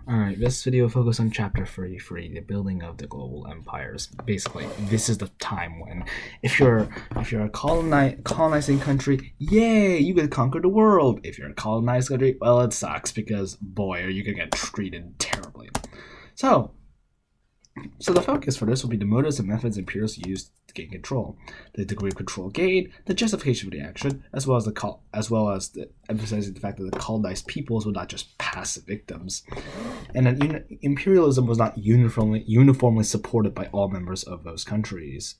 Alright, this video will focus on chapter 33, the building of the global empires. Basically, this is the time when if you're a colonizing country, yay, you can conquer the world. If you're a colonized country, well, it sucks because boy, are you gonna get treated terribly. So the focus for this will be the motives and methods imperials used to gain control, the degree of control gained, the justification for the action, as well as the emphasizing the fact that the colonized peoples were not just passive victims, and that imperialism was not uniformly supported by all members of those countries.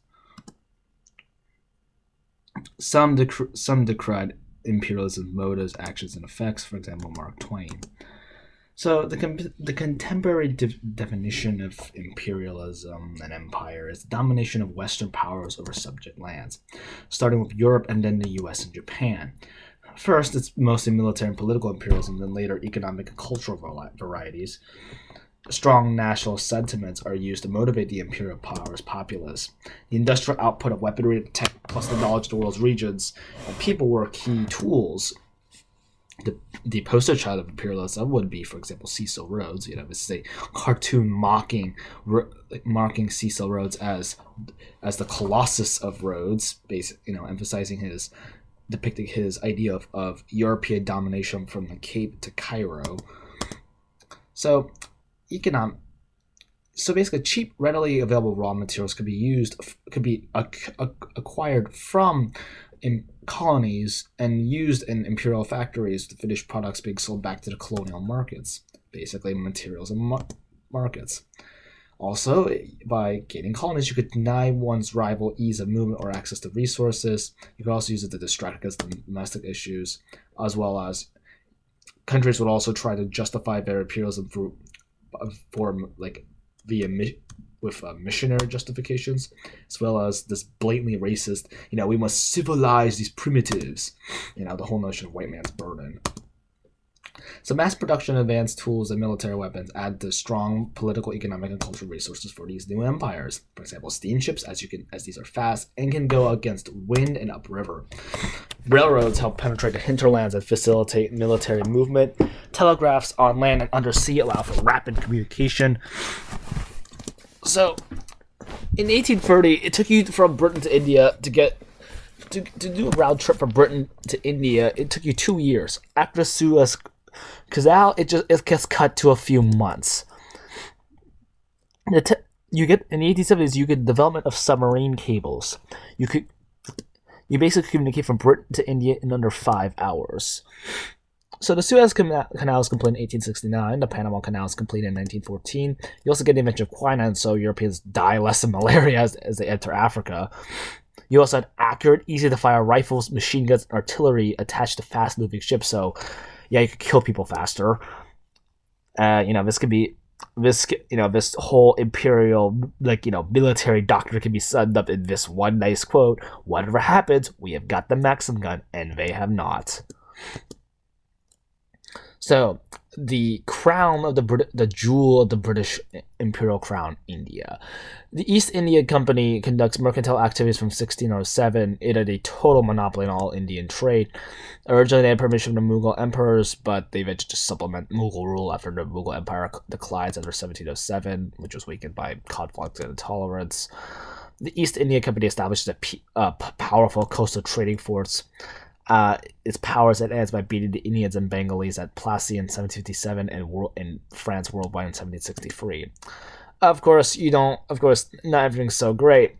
Some decried imperialism's motives, actions, and effects. For example, Mark Twain. So the contemporary definition of imperialism and empire is the domination of Western powers over subject lands, starting with Europe and then the US and Japan. First, it's mostly military and political imperialism, then later economic and cultural varieties. Strong national sentiments are used to motivate the imperial power's populace. The industrial output of weaponry and tech, plus the knowledge of the world's regions and people were key tools. The poster child of imperialism would be, for example, Cecil Rhodes. This is a cartoon mocking Cecil Rhodes as the Colossus of Rhodes, depicting his idea of European domination from the Cape to Cairo. So basically, cheap, readily available raw materials could be acquired from colonies and used in imperial factories to finish products being sold back to the colonial markets, basically materials and markets. Also, by gaining colonies, you could deny one's rival ease of movement or access to resources. You could also use it to distract against domestic issues, as well as countries would also try to justify their imperialism with missionary justifications, as well as this blatantly racist, we must civilize these primitives, the whole notion of white man's burden. So mass production of advanced tools and military weapons add to strong political, economic, and cultural resources for these new empires. For example, steamships, as these are fast and can go against wind and upriver. Railroads help penetrate the hinterlands and facilitate military movement. Telegraphs on land and undersea allow for rapid communication. So, in 1830, it took you from Britain to India to do a round trip from Britain to India. It took you 2 years. After the Suez Canal, it gets cut to a few months. In the 1870s, you get development of submarine cables. You basically communicate from Britain to India in under 5 hours. So the Suez Canal was completed in 1869. The Panama Canal was completed in 1914. You also get the invention of quinine, so Europeans die less of malaria as they enter Africa. You also had accurate, easy-to-fire rifles, machine guns, and artillery attached to fast-moving ships. So, yeah, you could kill people faster. This whole imperial, military doctrine can be summed up in this one nice quote: "Whatever happens, we have got the Maxim gun, and they have not." So, the crown of the jewel of the British imperial crown, India. The East India Company conducts mercantile activities from 1607. It had a total monopoly on all Indian trade. Originally, they had permission from the Mughal emperors, but they ventured to supplement Mughal rule after the Mughal Empire declines after 1707, which was weakened by conflict and intolerance. The East India Company established a powerful coastal trading force. Its powers enhanced by beating the Indians and Bengalis at Plassey in 1757 and in France worldwide in 1763. Of course, not everything's so great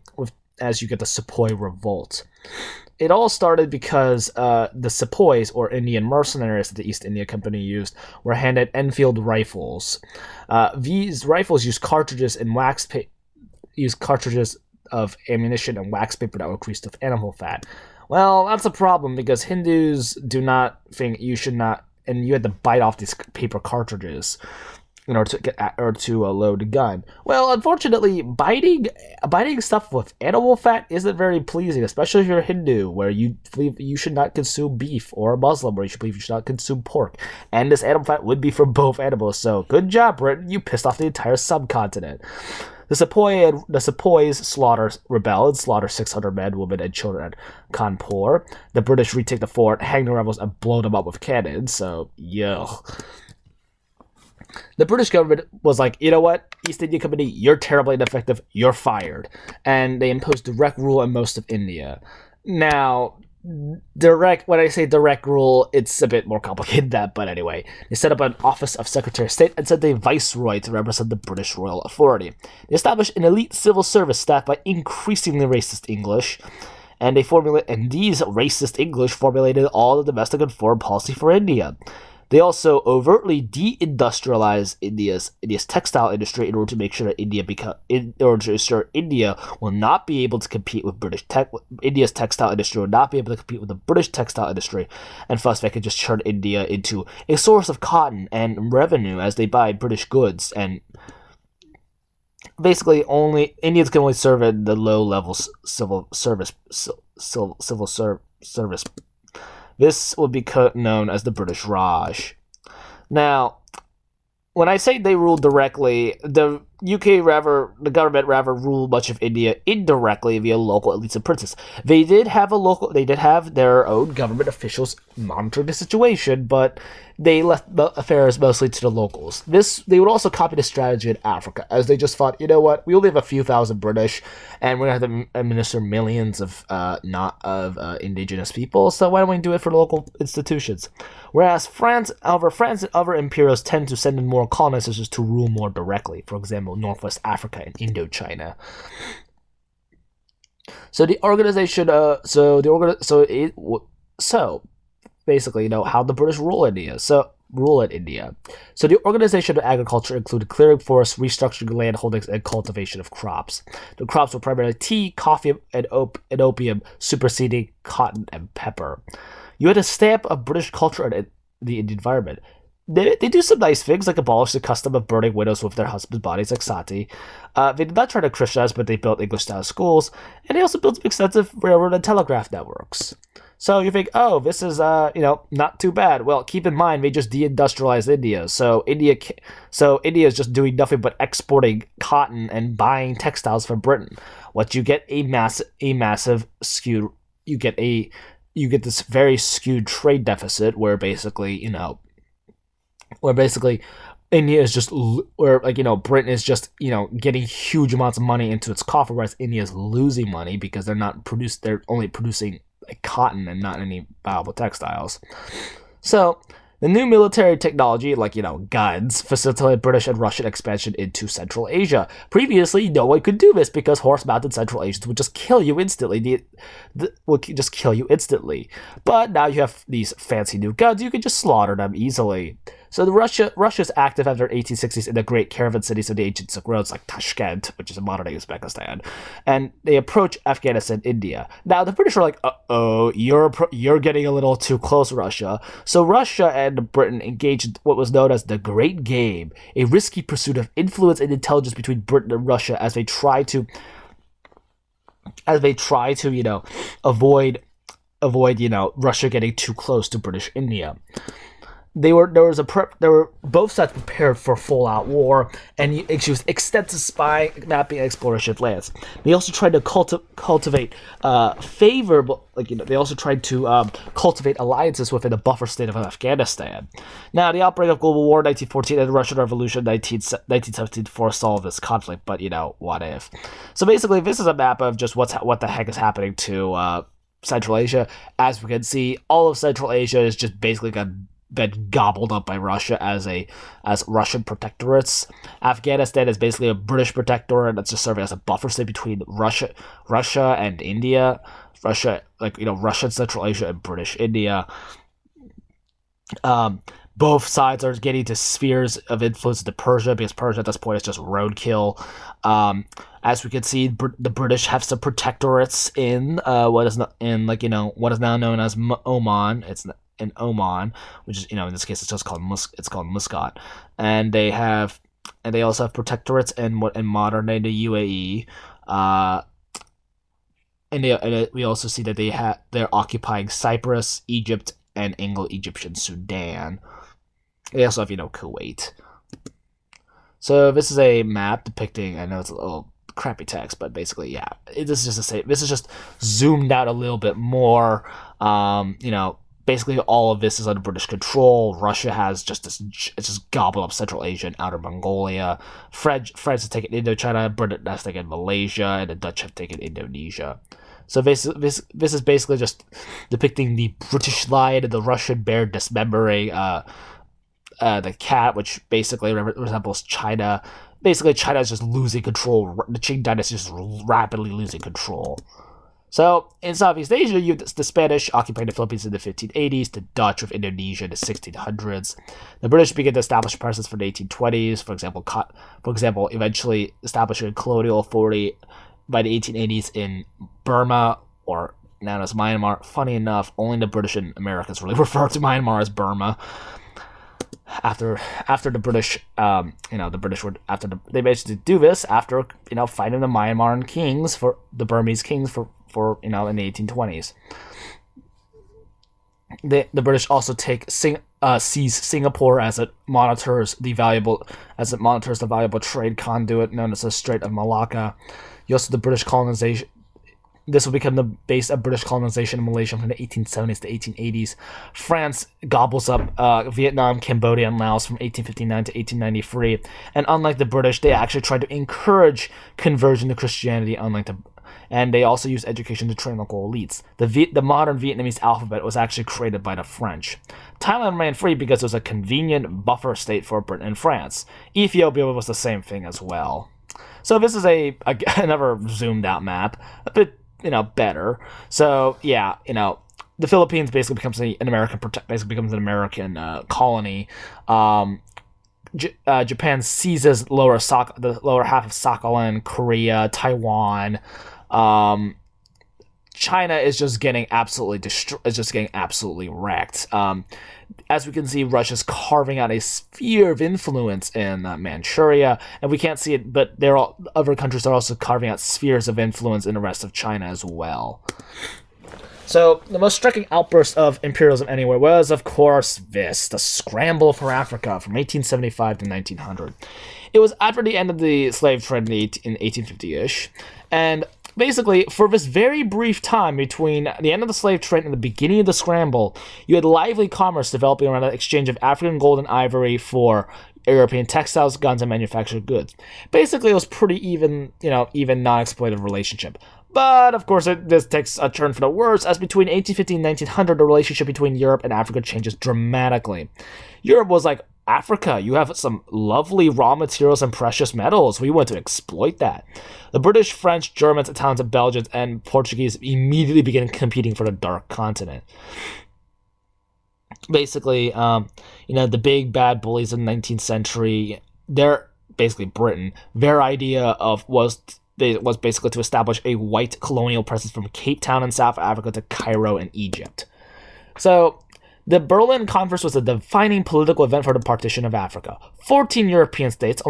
as you get the Sepoy Revolt. It all started because the Sepoys, or Indian mercenaries that the East India Company used, were handed Enfield rifles. These rifles used cartridges of ammunition and wax paper that were greased with animal fat. Well, that's a problem because Hindus do not think you should not, and you had to bite off these paper cartridges in order to load a gun. Well, unfortunately, biting stuff with animal fat isn't very pleasing, especially if you're a Hindu, where you believe you should not consume beef, or a Muslim, where you should not consume pork. And this animal fat would be for both animals. So, good job, Britain. You pissed off the entire subcontinent. The Sepoys rebel and slaughter 600 men, women, and children at Kanpur. The British retake the fort, hang the rebels, and blow them up with cannons. So, yeah. The British government was like, you know what, East India Company, you're terribly ineffective, you're fired. And they imposed direct rule on most of India. Now, when I say direct rule, it's a bit more complicated than that, but anyway. They set up an office of Secretary of State and sent a viceroy to represent the British royal authority. They established an elite civil service staffed by increasingly racist English, and these racist English formulated all the domestic and foreign policy for India. They also overtly de-industrialized India's textile industry in order to make sure that India will not be able to compete with India's textile industry will not be able to compete with the British textile industry, and thus they could just turn India into a source of cotton and revenue as they buy British goods, and basically Indians can only serve in the low-level civil service. This would be known as the British Raj. Now, when I say they ruled directly, the government rather ruled much of India indirectly via local elites and princes. They did have their own government officials monitoring the situation, but they left the affairs mostly to the locals. They would also copy the strategy in Africa, as they just thought, you know what, we only have a few thousand British, and we're going to have to administer millions of indigenous people, so why don't we do it for local institutions? Whereas France and other imperials tend to send in more colonizers to rule more directly, for example, Northwest Africa and Indochina. So the organization, basically, how the British rule India. So the organization of agriculture included clearing forests, restructuring landholdings, and cultivation of crops. The crops were primarily tea, coffee, and opium, superseding cotton and pepper. You had a stamp of British culture in the Indian environment. They do some nice things, like abolish the custom of burning widows with their husbands' bodies, like sati. They did not try to Christianize, but they built English-style schools, and they also built extensive railroad and telegraph networks. So you think, oh, this is, not too bad. Well, keep in mind, they just deindustrialized India. So India is just doing nothing but exporting cotton and buying textiles from Britain. What you get a massive skewed, you get this very skewed trade deficit where basically, India is just, Britain is just, getting huge amounts of money into its coffer, whereas India is losing money because they're only producing cotton and not any viable textiles. So the new military technology, guns, facilitated British and Russian expansion into Central Asia. Previously, no one could do this because horse-mounted Central Asians would just kill you instantly. But now you have these fancy new guns, you can just slaughter them easily. So Russia's active after the 1860s in the great caravan cities of the ancient Silk Roads, like Tashkent, which is in modern-day Uzbekistan, and they approach Afghanistan and India. Now, the British are like, uh-oh, you're getting a little too close, Russia. So Russia and Britain engaged in what was known as the Great Game, a risky pursuit of influence and intelligence between Britain and Russia as they try to avoid Russia getting too close to British India. Both sides prepared for full-out war and used extensive spying, mapping, and exploration of lands. They also tried to cultivate cultivate alliances within the buffer state of Afghanistan. Now, the outbreak of global war in 1914 and the Russian Revolution in 1917 foresaw this conflict, but what if? So basically, this is a map of just what the heck is happening to Central Asia. As we can see, all of Central Asia is just basically been gobbled up by Russia as Russian protectorates. Afghanistan is basically a British protectorate that's just serving as a buffer state between Russia and India. Russia and Central Asia and British India. Both sides are getting to spheres of influence into Persia, because Persia at this point is just roadkill. As we can see, the British have some protectorates in what is now known as Oman. It's in Oman, which is in this case it's called Muscat, and they also have protectorates in modern day the UAE, and we also see that they're occupying Cyprus, Egypt, and Anglo-Egyptian Sudan. They also have Kuwait. So this is a map depicting. I know it's a little crappy text, but basically, This is just zoomed out a little bit more. basically all of this is under British control. Russia has it's just gobbled up Central Asia and outer Mongolia. France has taken Indochina, Britain has taken Malaysia, and the Dutch have taken Indonesia. So this is basically just depicting the British lion and the Russian bear dismembering the cat, which basically resembles China. Basically, China is just losing control. The Qing dynasty is just rapidly losing control. So, in Southeast Asia, you have the Spanish occupying the Philippines in the 1580s, the Dutch with Indonesia in the 1600s. The British began to establish a presence for the 1820s, for example, eventually establishing a colonial authority by the 1880s in Burma, or known as Myanmar. Funny enough, only the British and Americans really refer to Myanmar as Burma. After the British, they basically do this after fighting the Myanmar kings for the Burmese kings for in the 1820s. The British also seize Singapore as it monitors the valuable trade conduit known as the Strait of Malacca. The British colonization. This will become the base of British colonization in Malaysia from the 1870s to 1880s. France gobbles up Vietnam, Cambodia, and Laos from 1859 to 1893. And unlike the British, they actually tried to encourage conversion to Christianity. And they also used education to train local elites. The modern Vietnamese alphabet was actually created by the French. Thailand remained free because it was a convenient buffer state for Britain and France. Ethiopia was the same thing as well. So this is another zoomed out map, a bit better. So yeah, the Philippines basically becomes an American colony. Japan seizes the lower half of Sakhalin, Korea, Taiwan. China is just getting absolutely wrecked. As we can see, Russia's carving out a sphere of influence in Manchuria, and we can't see it, but other countries are also carving out spheres of influence in the rest of China as well. So, the most striking outburst of imperialism anywhere was, of course, the Scramble for Africa from 1875 to 1900. It was after the end of the slave trade in 1850-ish, and basically, for this very brief time between the end of the slave trade and the beginning of the Scramble, you had lively commerce developing around the exchange of African gold and ivory for European textiles, guns, and manufactured goods. Basically, it was pretty even non-exploitative relationship. But, of course, this takes a turn for the worse, as between 1850 and 1900, the relationship between Europe and Africa changes dramatically. Europe was like, Africa, you have some lovely raw materials and precious metals. We want to exploit that. The British, French, Germans, Italians, Belgians, and Portuguese immediately began competing for the Dark Continent. Basically, the big bad bullies in the 19th century, they're basically Britain. Their idea was basically to establish a white colonial presence from Cape Town in South Africa to Cairo in Egypt. So, the Berlin Conference was a defining political event for the partition of Africa. 14 European states,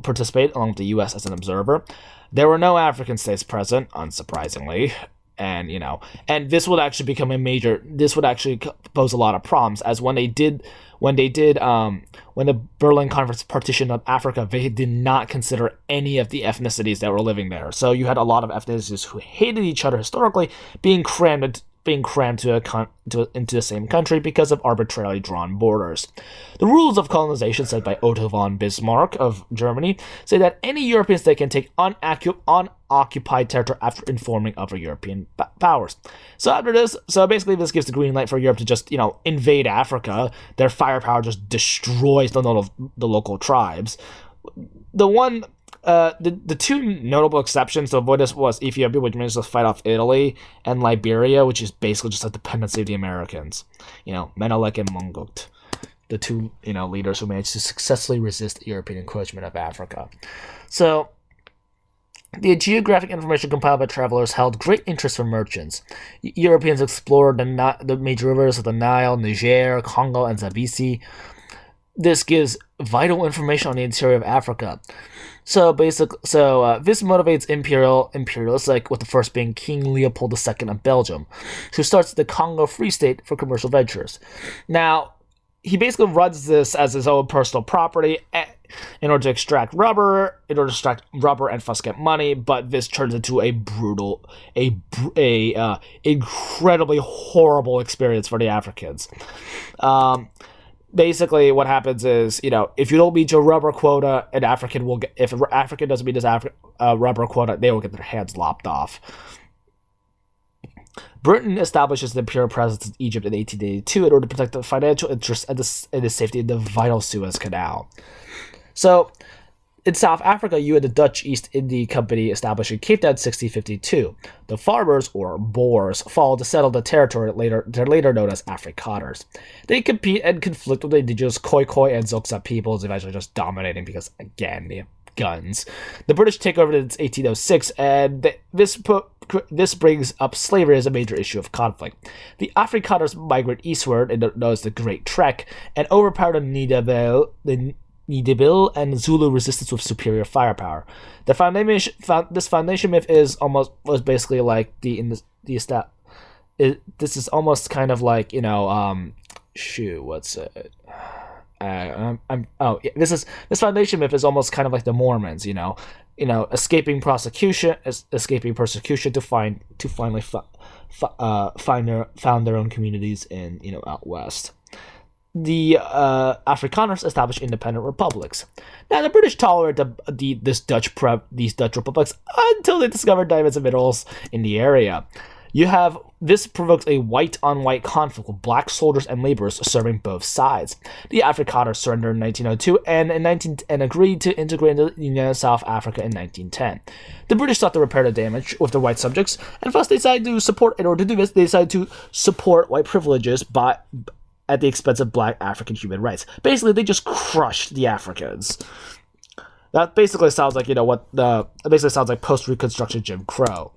participated along with the U.S. as an observer. There were no African states present, unsurprisingly, and this would actually become this would actually pose a lot of problems, as when the Berlin Conference partitioned up Africa, they did not consider any of the ethnicities that were living there. So you had a lot of ethnicities who hated each other historically being crammed into the same country because of arbitrarily drawn borders. The rules of colonization, set by Otto von Bismarck of Germany, say that any European state can take unoccupied territory after informing other European powers. So basically this gives the green light for Europe to just, invade Africa. Their firepower just destroys the local tribes. The two notable exceptions to avoid this was Ethiopia, which managed to fight off Italy, and Liberia, which is basically just a dependency of the Americans. Menelik and Mungut, the two leaders who managed to successfully resist European encroachment of Africa. So, the geographic information compiled by travelers held great interest for merchants. Europeans explored the major rivers of the Nile, Niger, Congo, and Zambezi. This gives vital information on the interior of Africa. So this motivates imperialists, like with the first being King Leopold II of Belgium, who starts the Congo Free State for commercial ventures. Now, he basically runs this as his own personal property. in order to extract rubber, and thus get money. But this turns into a brutal, incredibly horrible experience for the Africans. Basically, what happens is, if you don't meet your rubber quota, if an African doesn't meet his rubber quota, they will get their hands lopped off. Britain establishes an imperial presence in Egypt in 1882 in order to protect the financial interests and the safety of the vital Suez Canal. So, in South Africa, you had the Dutch East India Company established in Cape Town in 1652. The farmers, or Boers, followed to settle the territory they're later known as Afrikaners. They compete and conflict with the indigenous Khoi and Xhosa peoples, eventually just dominating because, again, they have guns. The British take over in 1806, and this brings up slavery as a major issue of conflict. The Afrikaners migrate eastward, and known as the Great Trek, and overpower the Ndebele and Zulu resistance with superior firepower. This foundation myth was basically like this is almost kind of like this foundation myth is almost kind of like the Mormons, escaping persecution to finally found their own communities in out west. The Afrikaners established independent republics. Now, the British tolerated these Dutch republics until they discovered diamonds and minerals in the area. This provokes a white-on-white conflict with black soldiers and laborers serving both sides. The Afrikaners surrendered in 1902 and agreed to integrate into United South Africa in 1910. The British sought to repair the damage with their white subjects, and thus they decided to support white privileges at the expense of black African human rights. Basically, they just crushed the Africans. That basically sounds like, post-Reconstruction Jim Crow.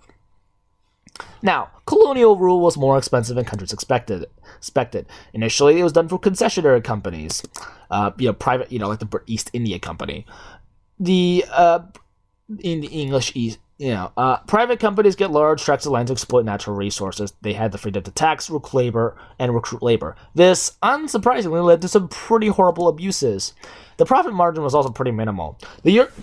Now, colonial rule was more expensive than countries expected. Initially, it was done through concessionary companies, private, like the East India Company. In the English East, private companies get large tracts of land to exploit natural resources. They had the freedom to tax, recruit labor. This, unsurprisingly, led to some pretty horrible abuses. The profit margin was also pretty minimal.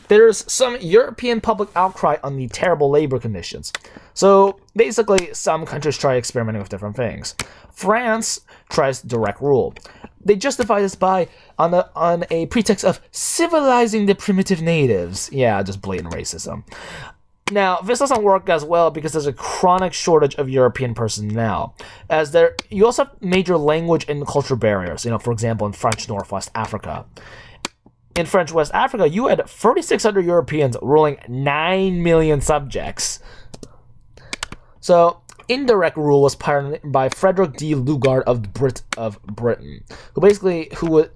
There's some European public outcry on the terrible labor conditions. So, basically, some countries try experimenting with different things. France tries direct rule. They justify this on a pretext of civilizing the primitive natives. Yeah, just blatant racism. Now, this doesn't work as well because there's a chronic shortage of European personnel. You also have major language and culture barriers. For example, in French Northwest Africa. In French West Africa, you had 3,600 Europeans ruling 9 million subjects. So, indirect rule was pioneered by Frederick D. Lugard of Britain, who would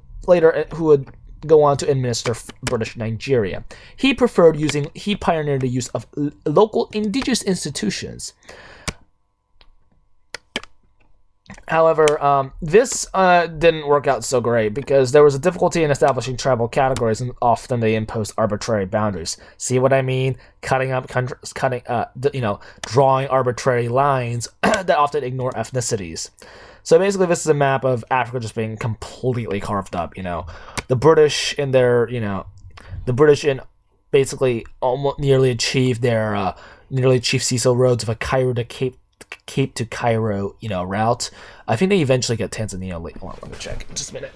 go on to administer British Nigeria. He pioneered the use of local indigenous institutions. However, this didn't work out so great because there was a difficulty in establishing tribal categories, and often they imposed arbitrary boundaries. See what I mean? Drawing arbitrary lines that often ignore ethnicities. So basically, this is a map of Africa just being completely carved up. The British basically almost nearly achieved Cecil Rhodes of a Cairo to Cape to Cairo, route. I think they eventually get Tanzania late. Hold on, let me check. Just a minute.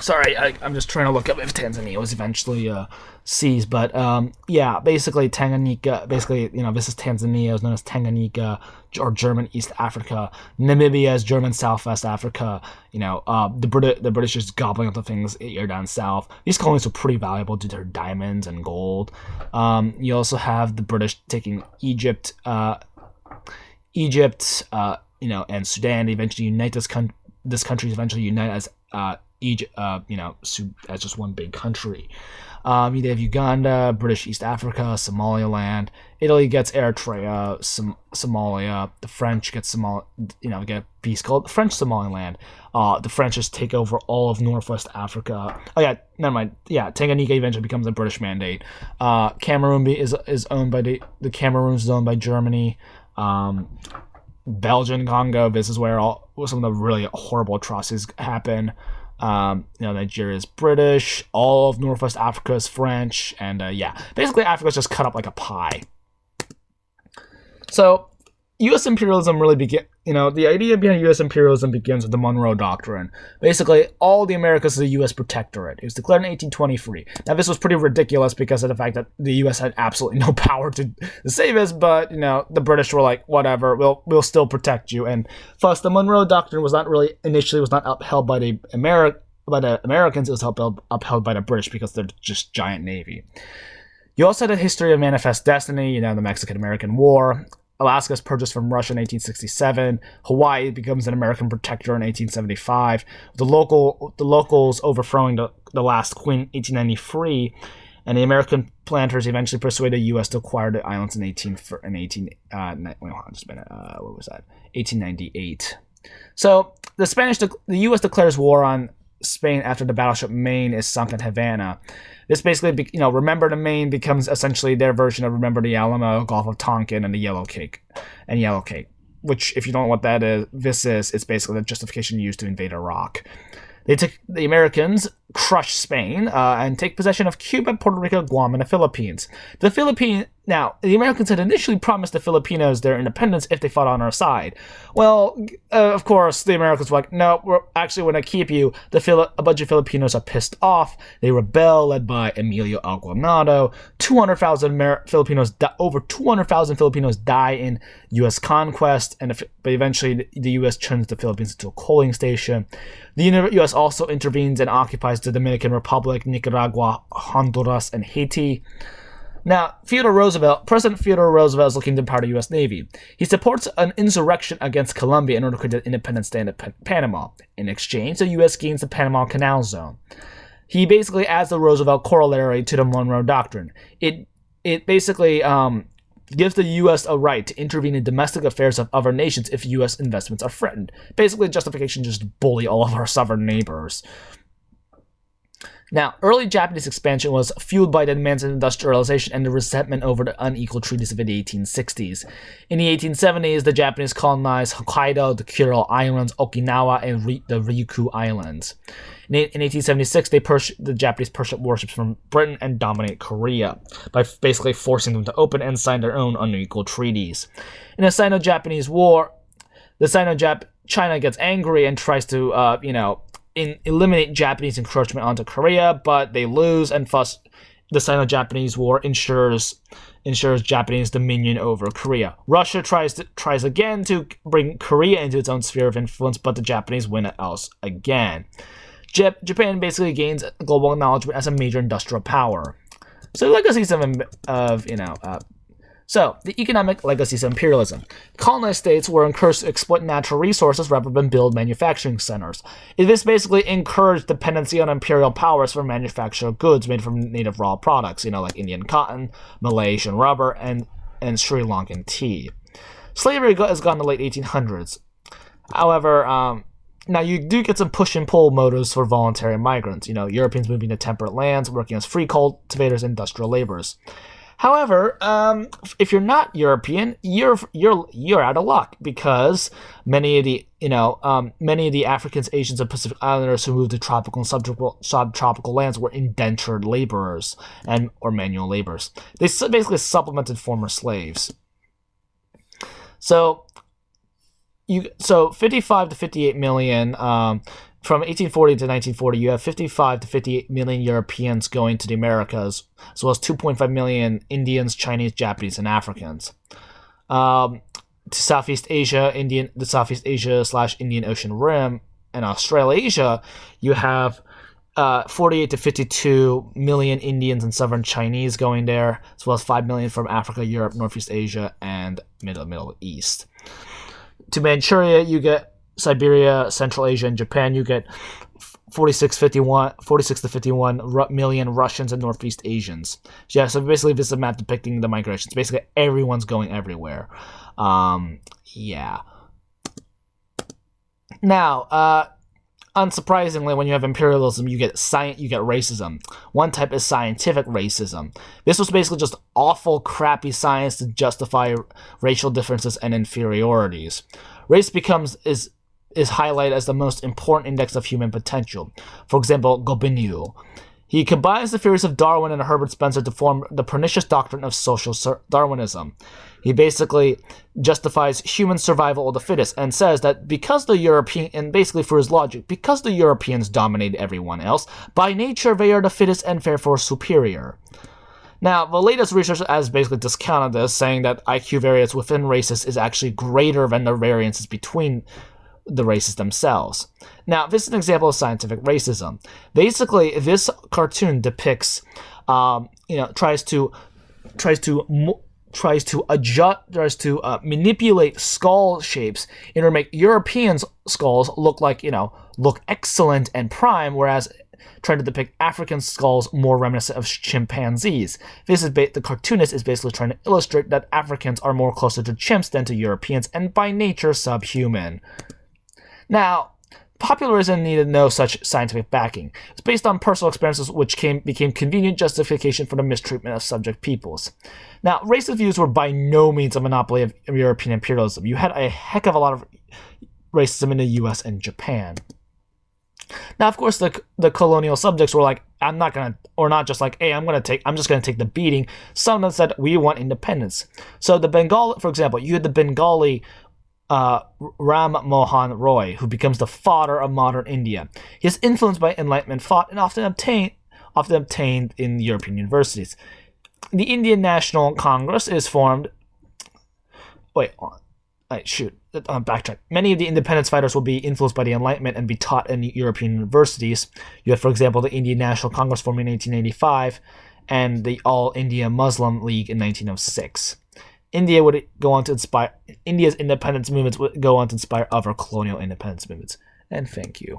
Sorry, I'm just trying to look up if Tanzania was eventually seized, but basically Tanganyika. Basically, this is Tanzania, is known as Tanganyika or German East Africa. Namibia is German Southwest Africa. The British is gobbling up the things here down south. These colonies were pretty valuable due to their diamonds and gold. You also have the British taking Egypt, and Sudan. They eventually unite. This countries eventually unite as Egypt, as just one big country. You have Uganda, British East Africa, Somaliland. Italy gets Eritrea, Somalia. The French get get a piece called French Somaliland. The French just take over all of Northwest Africa. Oh yeah, never mind. Yeah, Tanganyika eventually becomes a British mandate. Cameroon is owned by the Cameroons is owned by Germany. Belgian Congo. This is where some of the really horrible atrocities happen. Nigeria is British, all of Northwest Africa is French, and basically Africa's just cut up like a pie. So, U.S. imperialism really the idea behind U.S. imperialism begins with the Monroe Doctrine. Basically, all the Americas is a U.S. protectorate. It was declared in 1823. Now, this was pretty ridiculous because of the fact that the U.S. had absolutely no power to say this, but, the British were like, whatever, we'll still protect you. And plus, the Monroe Doctrine was not upheld by the Americans, it was upheld by the British because they're just giant navy. You also had a history of manifest destiny, the Mexican-American War. Alaska is purchased from Russia in 1867. Hawaii becomes an American protector in 1875. The locals overthrowing the last queen in 1893, and the American planters eventually persuaded the U.S. to acquire the islands in 1898. So the U.S. declares war on Spain after the battleship Maine is sunk at Havana. This basically, Remember the Maine becomes essentially their version of Remember the Alamo, Gulf of Tonkin, and the Yellow Cake. Which, if you don't know what that is, it's basically the justification used to invade Iraq. The Americans crush Spain and take possession of Cuba, Puerto Rico, Guam, and the Philippines. Now, the Americans had initially promised the Filipinos their independence if they fought on our side. Well, of course, the Americans were like, no, we're actually going to keep you. A bunch of Filipinos are pissed off. They rebel, led by Emilio Aguinaldo. Over 200,000 Filipinos die in U.S. conquest, but eventually the U.S. turns the Philippines into a coaling station. The U.S. also intervenes and occupies the Dominican Republic, Nicaragua, Honduras, and Haiti. Now, President Theodore Roosevelt is looking to empower the U.S. Navy. He supports an insurrection against Colombia in order to create an independent state of Panama. In exchange, the U.S. gains the Panama Canal Zone. He basically adds the Roosevelt corollary to the Monroe Doctrine. It basically gives the U.S. a right to intervene in domestic affairs of other nations if U.S. investments are threatened. Basically, justification just to bully all of our southern neighbors. Now, early Japanese expansion was fueled by the demands of industrialization and the resentment over the unequal treaties of the 1860s. In the 1870s, the Japanese colonized Hokkaido, the Kuril Islands, Okinawa, and the Ryukyu Islands. In 1876, the Japanese purchased warships from Britain and dominate Korea by basically forcing them to open and sign their own unequal treaties. In the Sino-Japanese War, China gets angry and tries to, eliminate Japanese encroachment onto Korea, but they lose, and thus the Sino-Japanese War ensures Japanese dominion over Korea. Russia tries again to bring Korea into its own sphere of influence, but the Japanese win it else again. Japan basically gains global acknowledgement as a major industrial power. So the legacies the economic legacies of imperialism. Colonized states were encouraged to exploit natural resources rather than build manufacturing centers. This basically encouraged dependency on imperial powers for manufacture goods made from native raw products, like Indian cotton, Malaysian rubber, and Sri Lankan tea. Slavery has gone to the late 1800s. However, now you do get some push and pull motives for voluntary migrants. Europeans moving to temperate lands, working as free cultivators, and industrial laborers. However, if you're not European, you're out of luck because many of the Africans, Asians, and Pacific Islanders who moved to tropical and subtropical lands were indentured laborers or manual laborers. They basically supplemented former slaves. So 55 to 58 million. From 1840 to 1940, you have 55 to 58 million Europeans going to the Americas, as well as 2.5 million Indians, Chinese, Japanese, and Africans. To Southeast Asia, the Southeast Asia/Indian Ocean Rim, and Australasia, you have 48 to 52 million Indians and Southern Chinese going there, as well as 5 million from Africa, Europe, Northeast Asia, and Middle East. To Manchuria, you get Siberia, Central Asia, and Japan, you get 46 to 51 million Russians and Northeast Asians. Yeah, so basically this is a map depicting the migrations. Basically everyone's going everywhere. Yeah. Now, unsurprisingly, when you have imperialism, you get racism. One type is scientific racism. This was basically just awful, crappy science to justify racial differences and inferiorities. Race is highlighted as the most important index of human potential. For example, Gobineau. He combines the theories of Darwin and Herbert Spencer to form the pernicious doctrine of social Darwinism. He basically justifies human survival of the fittest and says that because the European, and basically for his logic, because the Europeans dominate everyone else, by nature they are the fittest and therefore superior. Now, the latest research has basically discounted this, saying that IQ variance within races is actually greater than the variances between the races themselves. Now, this is an example of scientific racism. Basically, this cartoon depicts, tries to manipulate skull shapes in order to make European skulls look excellent and prime, whereas trying to depict African skulls more reminiscent of chimpanzees. The cartoonist is basically trying to illustrate that Africans are more closer to chimps than to Europeans, and by nature subhuman. Now, popularism needed no such scientific backing. It's based on personal experiences which became convenient justification for the mistreatment of subject peoples. Now, racist views were by no means a monopoly of European imperialism. You had a heck of a lot of racism in the US and Japan. Now, of course, the colonial subjects were like, I'm just gonna take the beating. Some of them said, we want independence. So the Bengali, for example, you had the Bengali Ram Mohan Roy, who becomes the father of modern India. He is influenced by Enlightenment thought and often obtained in European universities. The Indian National Congress is formed. Backtrack. Many of the independence fighters will be influenced by the Enlightenment and be taught in European universities. You have, for example, the Indian National Congress formed in 1885 and the All India Muslim League in 1906. India's independence movements would go on to inspire other colonial independence movements. And thank you.